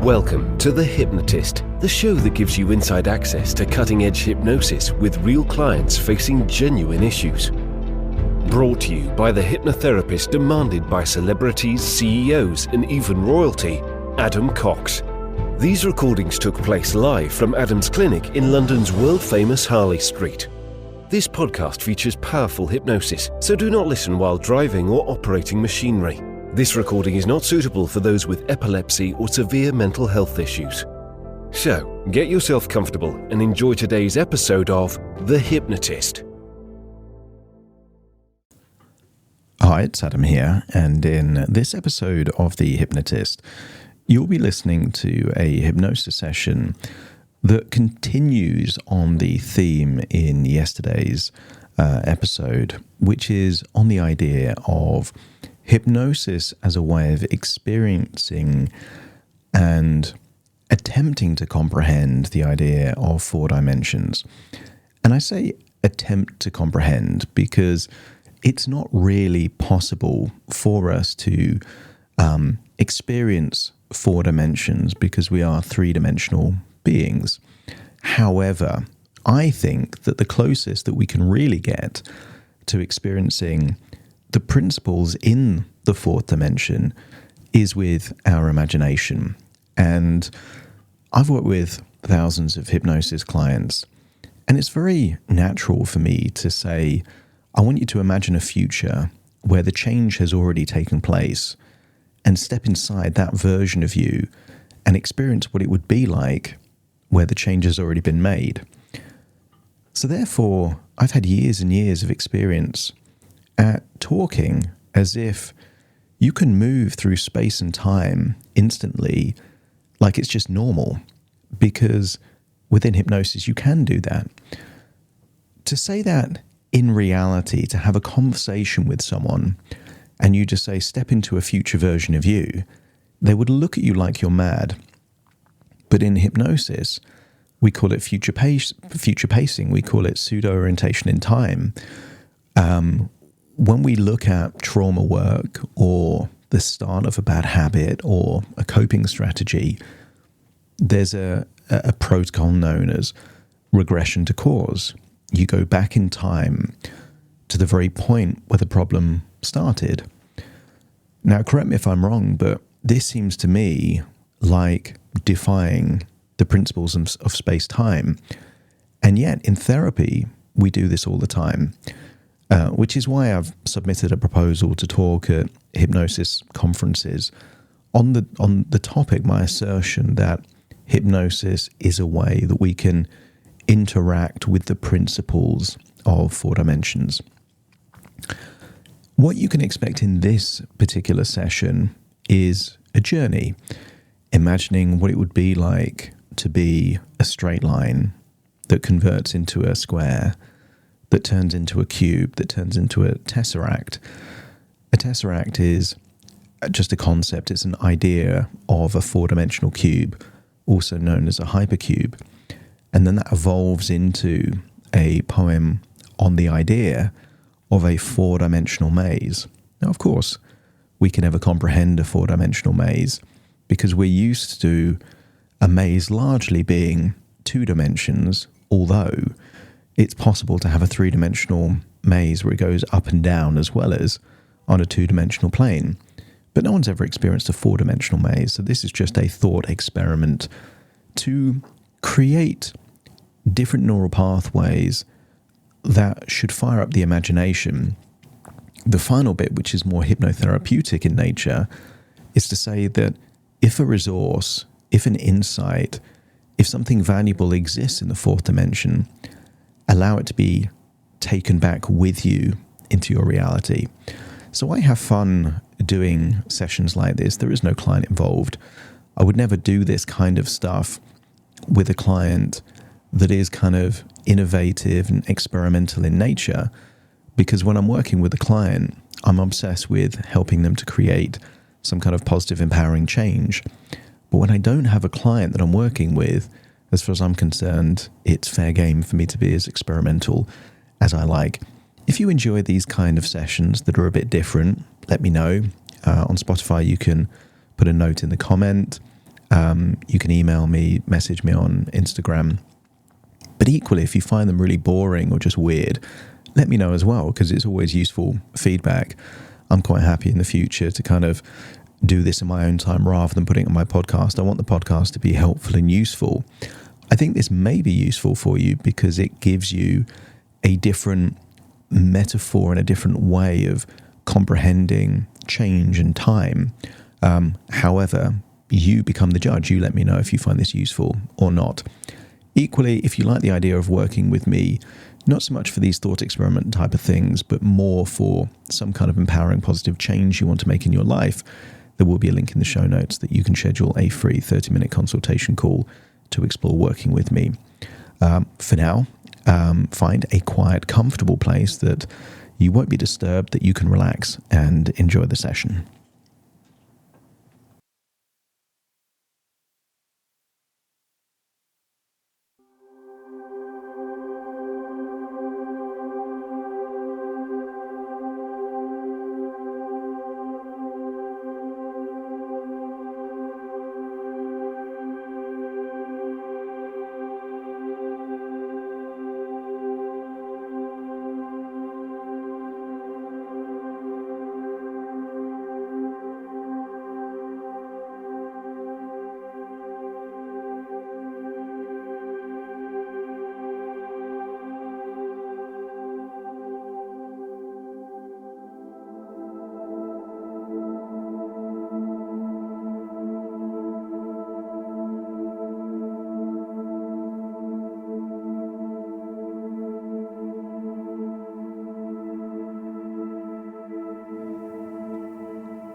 Welcome to The Hypnotist, the show that gives you inside access to cutting-edge hypnosis with real clients facing genuine issues. Brought to you by the hypnotherapist demanded by celebrities, CEOs, and even royalty, Adam Cox. These recordings took place live from Adam's clinic in London's world-famous Harley Street. This podcast features powerful hypnosis, so do not listen while driving or operating machinery. This recording is not suitable for those with epilepsy or severe mental health issues. So, get yourself comfortable and enjoy today's episode of The Hypnotist. Hi, it's Adam here, and in this episode of The Hypnotist, you'll be listening to a hypnosis session that continues on the theme in yesterday's episode, which is on the idea of hypnosis as a way of experiencing and attempting to comprehend the idea of four dimensions. And I say attempt to comprehend because it's not really possible for us to experience four dimensions because we are three-dimensional beings. However, I think that the closest that we can really get to experiencing the principles in the fourth dimension is with our imagination. And I've worked with thousands of hypnosis clients, and it's very natural for me to say, I want you to imagine a future where the change has already taken place and step inside that version of you and experience what it would be like where the change has already been made. So therefore, I've had years and years of experience at talking as if you can move through space and time instantly like it's just normal, because within hypnosis you can do that. To say that in reality, to have a conversation with someone and you just say, step into a future version of you, they would look at you like you're mad. But in hypnosis, we call it future pacing. We call it pseudo-orientation in time. When we look at trauma work or the start of a bad habit or a coping strategy, there's a protocol known as regression to cause. You go back in time to the very point where the problem started. Now, correct me if I'm wrong, but this seems to me like defying the principles of space-time. And yet, in therapy, we do this all the time, which is why I've submitted a proposal to talk at hypnosis conferences on the topic, my assertion that hypnosis is a way that we can interact with the principles of four dimensions. What you can expect in this particular session is a journey, imagining what it would be like to be a straight line that converts into a square, that turns into a cube, that turns into a tesseract. A tesseract is just a concept. It's an idea of a four-dimensional cube, also known as a hypercube. And then that evolves into a poem on the idea of a four-dimensional maze. Now, of course, we can never comprehend a four-dimensional maze because we're used to a maze largely being two dimensions, although it's possible to have a three-dimensional maze where it goes up and down as well as on a two-dimensional plane. But no one's ever experienced a four-dimensional maze, so this is just a thought experiment to create different neural pathways that should fire up the imagination. The final bit, which is more hypnotherapeutic in nature, is to say that if a resource, if an insight, if something valuable exists in the fourth dimension, allow it to be taken back with you into your reality. So I have fun doing sessions like this. There is no client involved. I would never do this kind of stuff with a client that is kind of innovative and experimental in nature, because when I'm working with a client, I'm obsessed with helping them to create some kind of positive, empowering change. But when I don't have a client that I'm working with, as far as I'm concerned, it's fair game for me to be as experimental as I like. If you enjoy these kind of sessions that are a bit different, let me know. On Spotify, you can put a note in the comment. You can email me, message me on Instagram. But equally, if you find them really boring or just weird, let me know as well, because it's always useful feedback. I'm quite happy in the future to kind of do this in my own time rather than putting it on my podcast. I want the podcast to be helpful and useful. I think this may be useful for you because it gives you a different metaphor and a different way of comprehending change and time. However, you become the judge. You let me know if you find this useful or not. Equally, if you like the idea of working with me, not so much for these thought experiment type of things, but more for some kind of empowering positive change you want to make in your life, there will be a link in the show notes that you can schedule a free 30-minute consultation call to explore working with me. For now, find a quiet, comfortable place that you won't be disturbed, that you can relax and enjoy the session.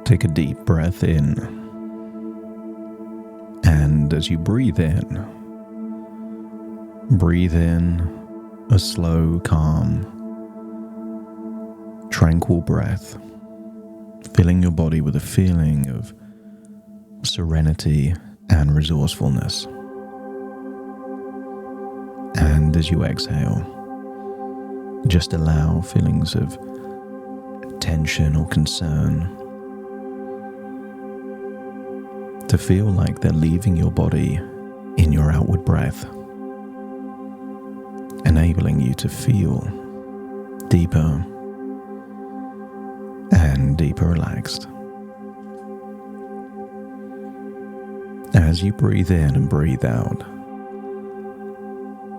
Take a deep breath in, and as you breathe in a slow, calm, tranquil breath, filling your body with a feeling of serenity and resourcefulness. And as you exhale, just allow feelings of tension or concern to feel like they're leaving your body in your outward breath, enabling you to feel deeper and deeper relaxed. As you breathe in and breathe out,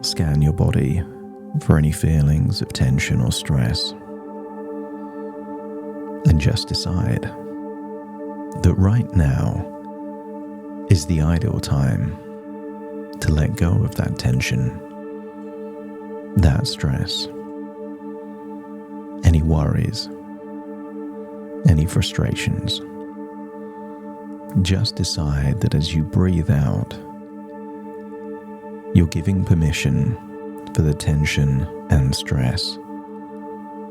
scan your body for any feelings of tension or stress, and just decide that right now is the ideal time to let go of that tension, that stress, any worries, any frustrations. Just decide that as you breathe out, you're giving permission for the tension and stress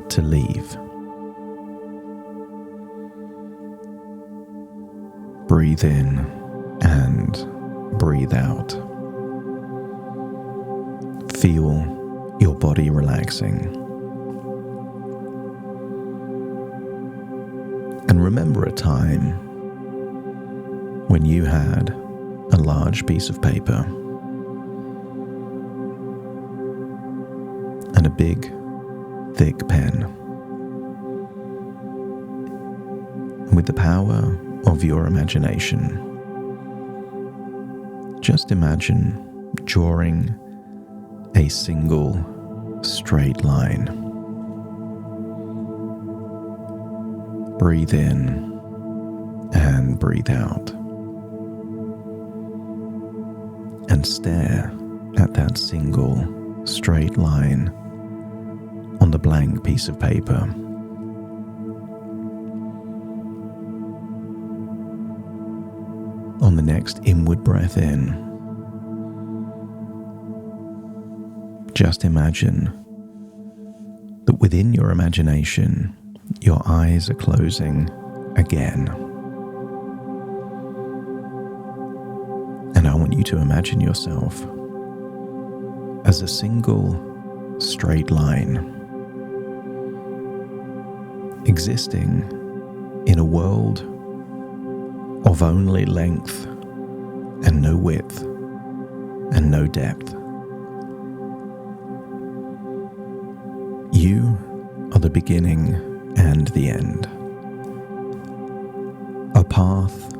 to leave. Breathe in and breathe out. Feel your body relaxing. And remember a time when you had a large piece of paper and a big, thick pen. With the power of your imagination, just imagine drawing a single straight line. Breathe in and breathe out. And stare at that single straight line on the blank piece of paper. On the next inward breath in, just imagine that within your imagination, your eyes are closing again. And I want you to imagine yourself as a single straight line, existing in a world of only length and no width and no depth. You are the beginning and the end. A path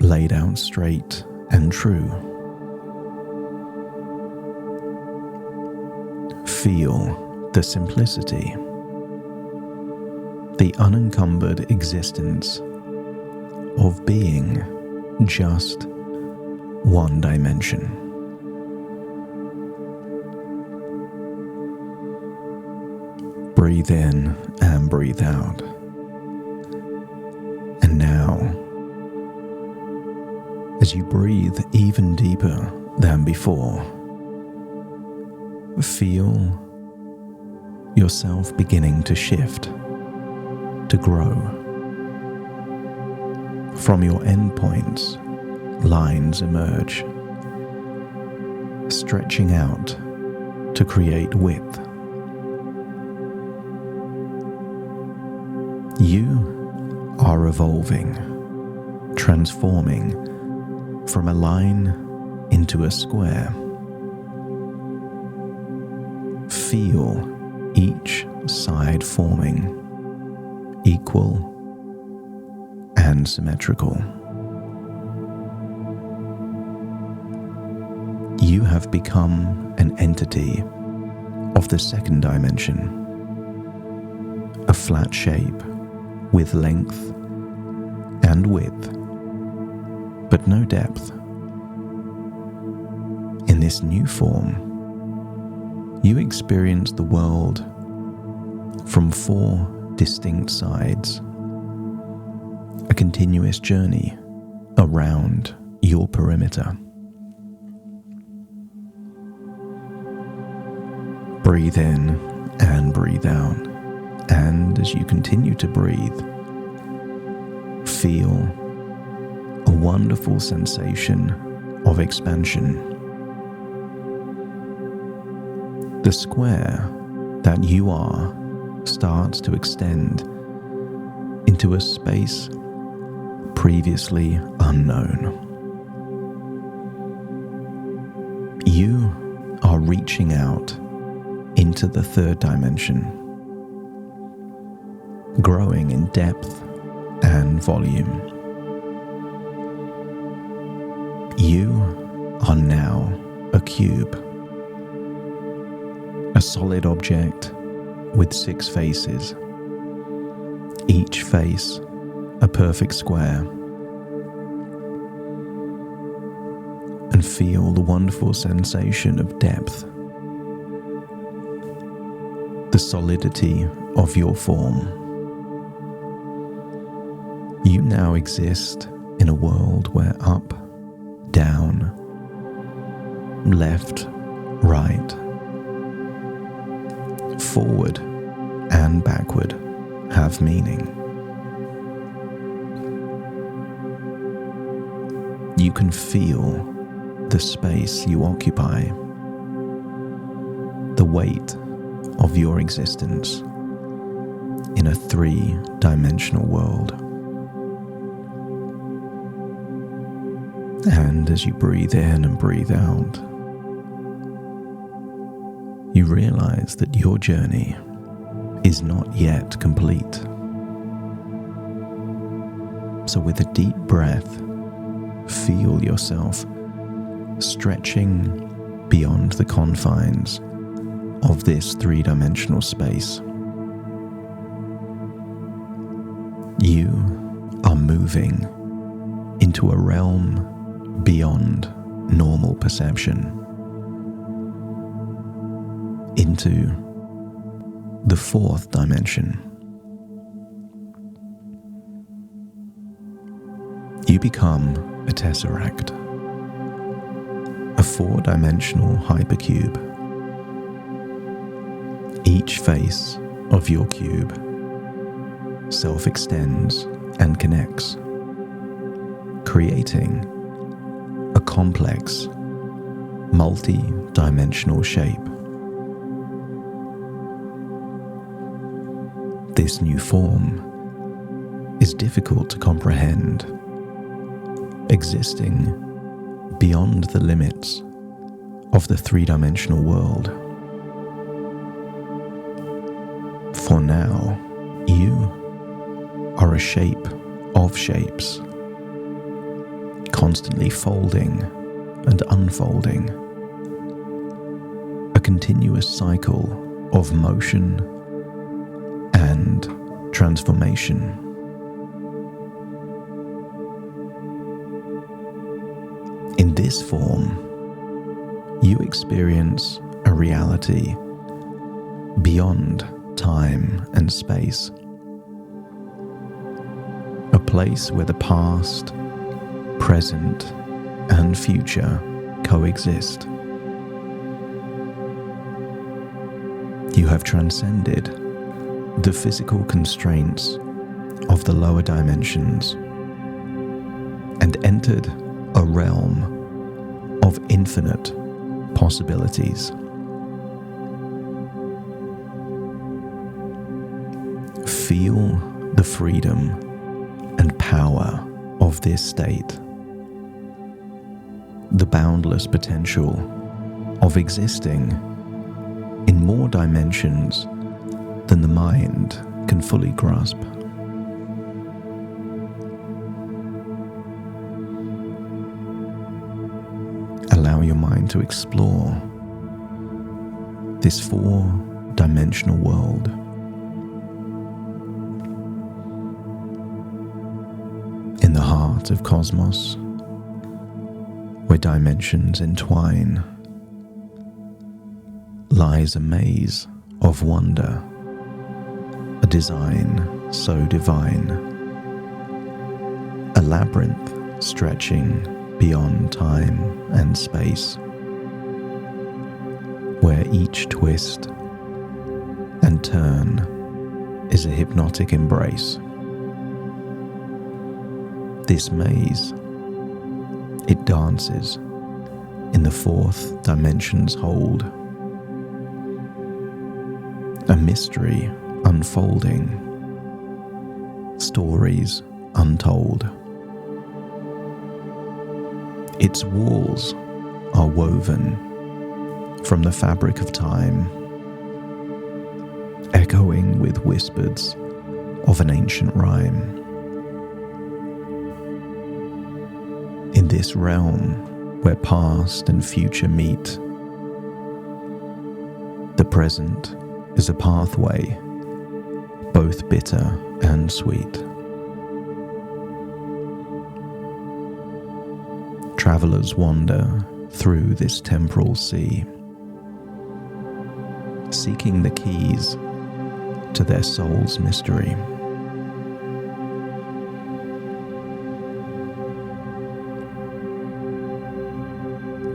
laid out straight and true. Feel the simplicity, the unencumbered existence of being just one dimension. Breathe in and breathe out. And now, as you breathe even deeper than before, feel yourself beginning to shift, to grow. From your endpoints, lines emerge, stretching out to create width. You are evolving, transforming from a line into a square. Feel each side forming equal and symmetrical. You have become an entity of the second dimension, a flat shape with length and width, but no depth. In this new form, you experience the world from 4 distinct sides, a continuous journey around your perimeter. Breathe in and breathe out, and as you continue to breathe, feel a wonderful sensation of expansion. The square that you are starts to extend into a space previously unknown. You are reaching out into the third dimension, growing in depth and volume. You are now a cube, a solid object with 6 faces, each face a perfect square. And feel the wonderful sensation of depth, the solidity of your form. You now exist in a world where up, down, left, right, forward and backward have meaning. You can feel the space you occupy, the weight of your existence in a 3-dimensional world. And as you breathe in and breathe out, you realize that your journey is not yet complete. So with a deep breath, feel yourself stretching beyond the confines of this 3-dimensional space. You are moving into a realm beyond normal perception, into the 4th dimension. You become a Tesseract, a 4-dimensional hypercube. Each face of your cube self-extends and connects, creating a complex, multi-dimensional shape. This new form is difficult to comprehend, existing beyond the limits of the three-dimensional world. For now, you are a shape of shapes, constantly folding and unfolding, a continuous cycle of motion and transformation. In this form, you experience a reality beyond time and space, a place where the past, present, and future coexist. You have transcended the physical constraints of the lower dimensions and entered a realm of infinite possibilities. Feel the freedom and power of this state, the boundless potential of existing in more dimensions than the mind can fully grasp. Allow your mind to explore this four-dimensional world. In the heart of cosmos, where dimensions entwine, lies a maze of wonder, a design so divine, a labyrinth stretching beyond time and space, where each twist and turn is a hypnotic embrace. This maze, it dances in the fourth dimension's hold, a mystery unfolding, stories untold. Its walls are woven from the fabric of time, echoing with whispers of an ancient rhyme. In this realm where past and future meet, the present is a pathway, both bitter and sweet. Travelers wander through this temporal sea, seeking the keys to their soul's mystery.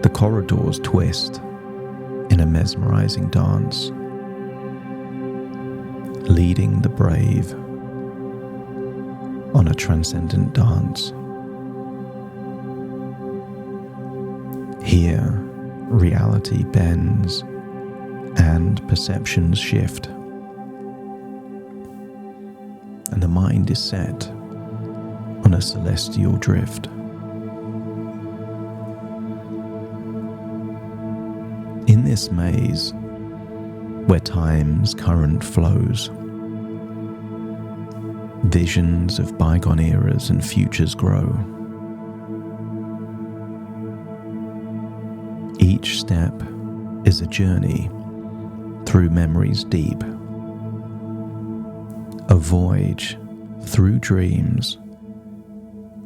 The corridors twist in a mesmerizing dance, leading the brave on a transcendent dance. Here, reality bends and perceptions shift, and the mind is set on a celestial drift. In this maze, where time's current flows, visions of bygone eras and futures grow. Each step is a journey through memories deep, a voyage through dreams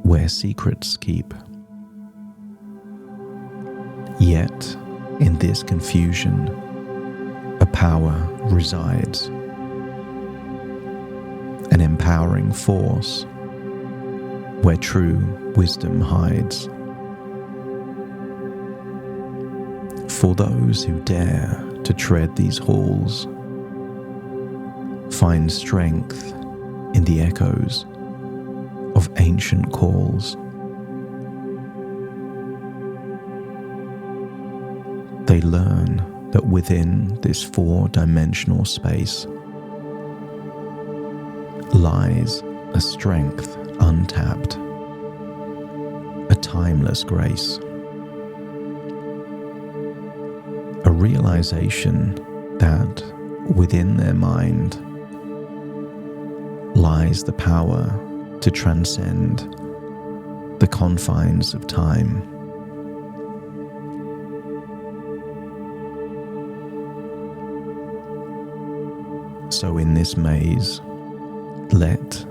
where secrets keep. Yet, in this confusion, a power resides, an empowering force where true wisdom hides. For those who dare to tread these halls, find strength in the echoes of ancient calls. They learn that within this four-dimensional space lies a strength untapped, a timeless grace. realization that within their mind lies the power to transcend the confines of time. So in this maze, let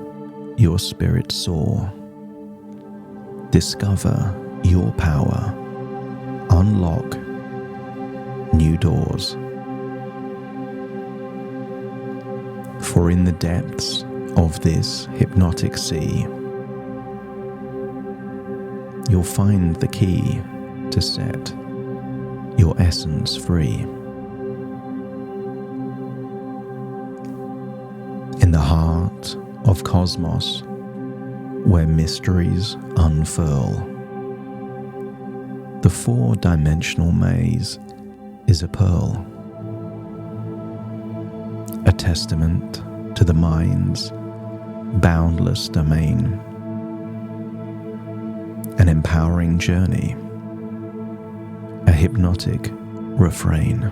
your spirit soar. Discover your power. Unlock new doors. For in the depths of this hypnotic sea, you'll find the key to set your essence free. In the heart of cosmos, where mysteries unfurl, the four-dimensional maze is a pearl, a testament to the mind's boundless domain, an empowering journey, a hypnotic refrain.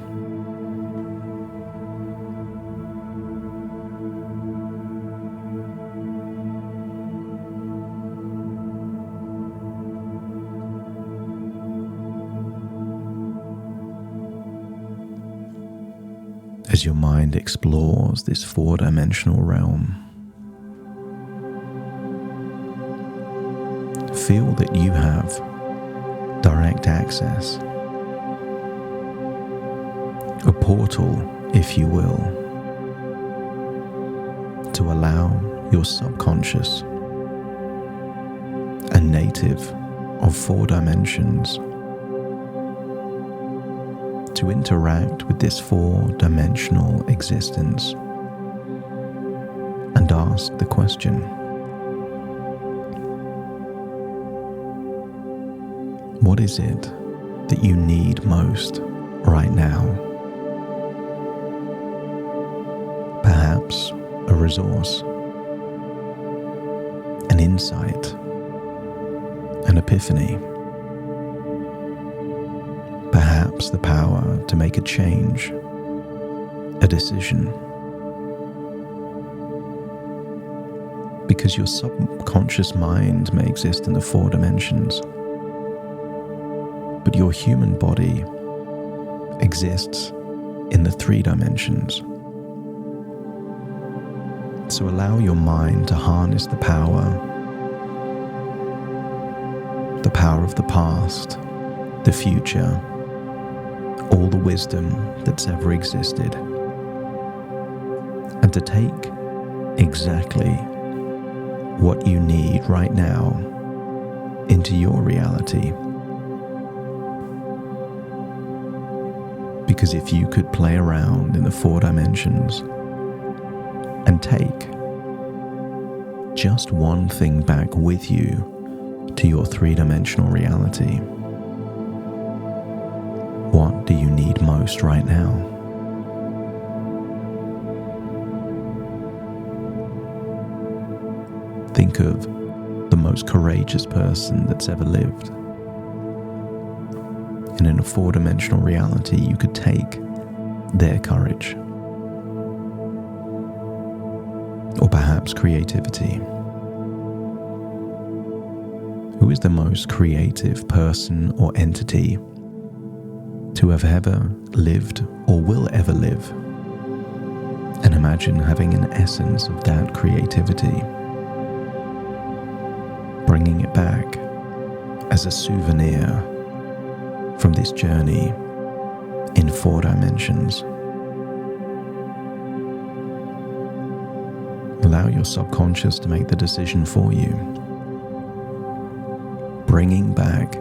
As your mind explores this four-dimensional realm, feel that you have direct access, a portal, if you will, to allow your subconscious, a native of four dimensions, to interact with this four-dimensional existence and ask the question, what is it that you need most right now? Perhaps a resource, an insight, an epiphany. Perhaps the power to make a change, a decision. Because your subconscious mind may exist in the four dimensions, but your human body exists in the three dimensions. So allow your mind to harness the power of the past, the future, all the wisdom that's ever existed, and to take exactly what you need right now into your reality. Because if you could play around in the four dimensions and take just one thing back with you to your three-dimensional reality, what do you need most right now? Think of the most courageous person that's ever lived. And in a four-dimensional reality, you could take their courage, or perhaps creativity. Who is the most creative person or entity to have ever lived or will ever live? And imagine having an essence of that creativity, bringing it back as a souvenir from this journey in four dimensions. Allow your subconscious to make the decision for you, bringing back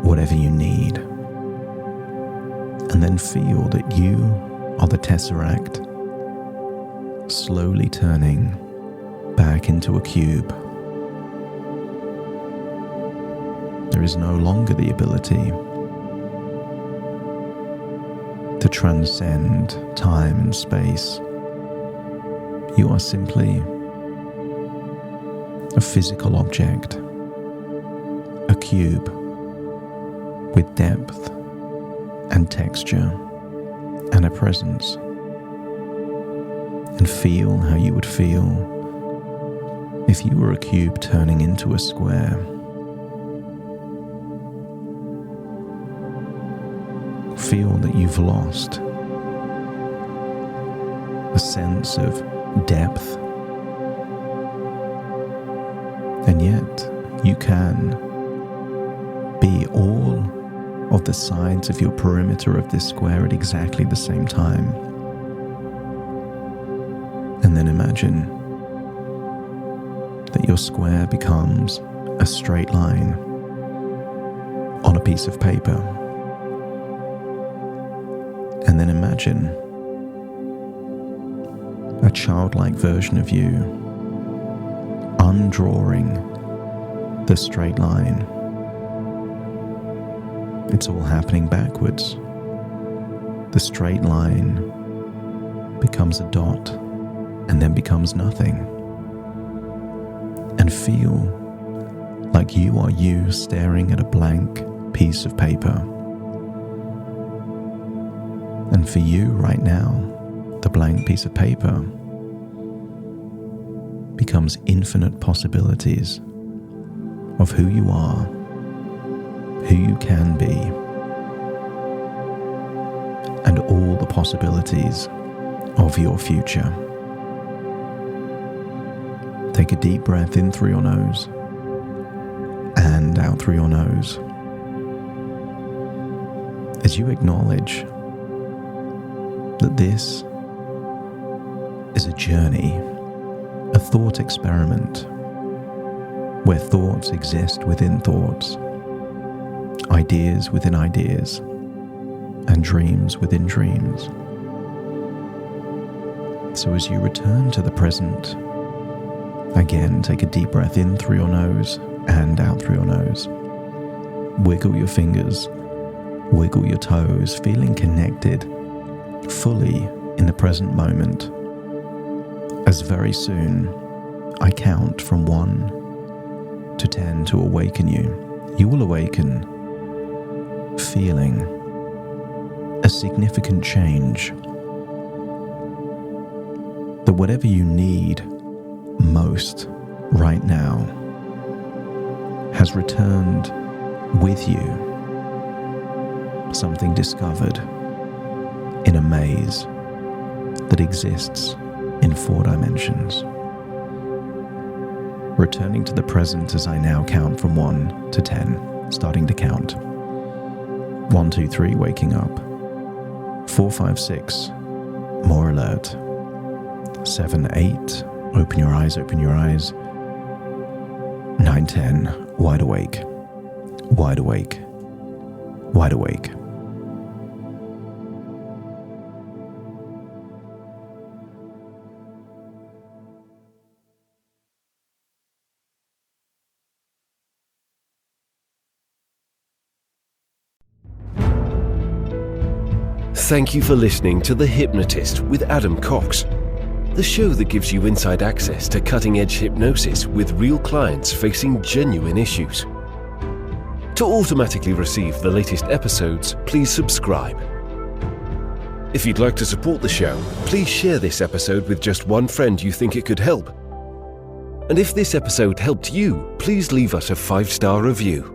whatever you need, and then feel that you are the Tesseract, slowly turning back into a cube. There is no longer the ability to transcend time and space. You are simply a physical object, a cube with depth and texture and a presence. And feel how you would feel if you were a cube turning into a square. Feel that you've lost a sense of depth, and yet you can be all of the sides of your perimeter of this square at exactly the same time. And then imagine that your square becomes a straight line on a piece of paper. And then imagine a childlike version of you undrawing the straight line. It's all happening backwards. The straight line becomes a dot and then becomes nothing. And feel like you are you staring at a blank piece of paper. And for you right now, the blank piece of paper becomes infinite possibilities of who you are, who you can be, and all the possibilities of your future. Take a deep breath in through your nose and out through your nose as you acknowledge that this is a journey, a thought experiment where thoughts exist within thoughts, ideas within ideas, and dreams within dreams. So as you return to the present, again, take a deep breath in through your nose and out through your nose. Wiggle your fingers, wiggle your toes, feeling connected fully in the present moment. As very soon I count from 1 to 10 to awaken you, you will awaken feeling a significant change. That whatever you need most right now has returned with you, something discovered in a maze that exists in 4 dimensions. Returning to the present as I now count from 1 to 10, starting to count. 1, 2, 3, waking up. 4, 5, 6, more alert. 7, 8, open your eyes, open your eyes. 9, 10, wide awake, wide awake, wide awake. Thank you for listening to The Hypnotist with Adam Cox, the show that gives you inside access to cutting-edge hypnosis with real clients facing genuine issues. To automatically receive the latest episodes, please subscribe. If you'd like to support the show, please share this episode with just one friend you think it could help. And if this episode helped you, please leave us a 5-star review.